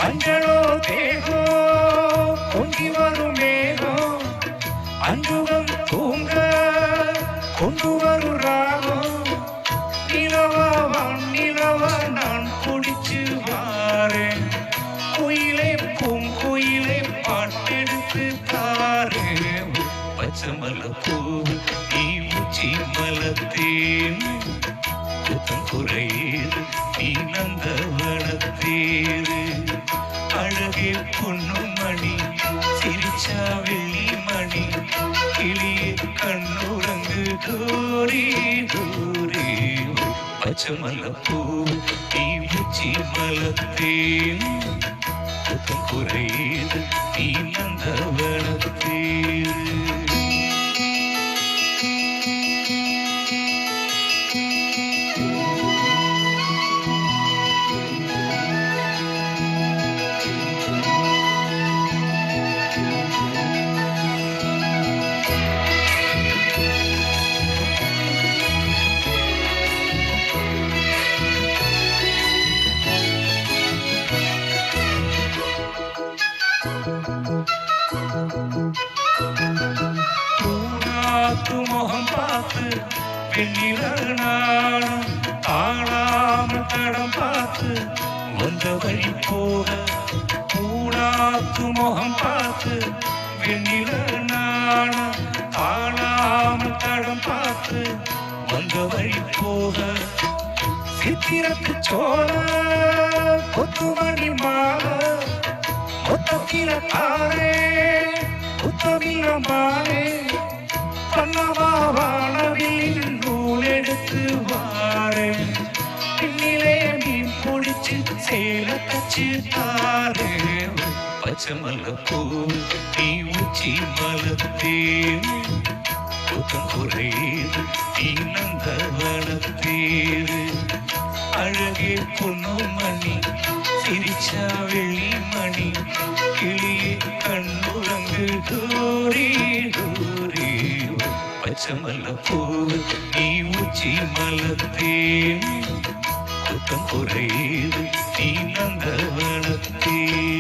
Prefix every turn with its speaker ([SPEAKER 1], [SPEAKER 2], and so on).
[SPEAKER 1] அஞ்சலோ தேகோ பொங்கி வரும் மேகம் அஞ்சுகம் தூங்க கொண்டு வரும் ராகம் நிலவா நிலவா நான் குடிச்சு வாரேன் குயிலே பூங்குயிலே பாட்டெடுத்து தாரேன் பச்சமல்ல பூ நீ உச்சி மலத்தேன் குத்தம் குறையீது நீ நந்தவனத்தேரு அழகே பொண்ணு மணி சிரிச்சா வெள்ளி மணி கிளியே கண்ணுறங்கு தூரி தூரி பச்சமல்ல பூ நீ உச்சி மலத்தேன் குத்தம் குறையீது நீ நந்தவனத்தேரு முகம் பார்த்து வெண்ணில நாணம் ஆளாமல் தடம் பார்த்து வந்த வழி போக கூடாத்து முகம் பார்த்து வெண்ணில நாணம் ஆளாமல் தடம் பார்த்து வந்த வழி போக சித்திரத்து சோழ கொத்துமணி மாலை கொத்தக்கில தாரே குத்தமில்ல மாலே பண்ணவானவில் நூல் எடுத்து வாரே பின்னிலே மீன் பிடிச்சு சேல கச்சு தாரே பச்சமல்ல பூ நீ உச்சி மலத்தேன் குத்தம் குறையீது நீ நந்தவனத்தேரு அழகே பொண்ணு மணி சிரிச்சா வெள்ளி மணி கிளியே கண்ணுறங்கு தூரி தூரி பச்சமல்ல பூ நீ உச்சி மலத்தேன் குத்தம் குறையீது நீ நந்தவனத்தேரு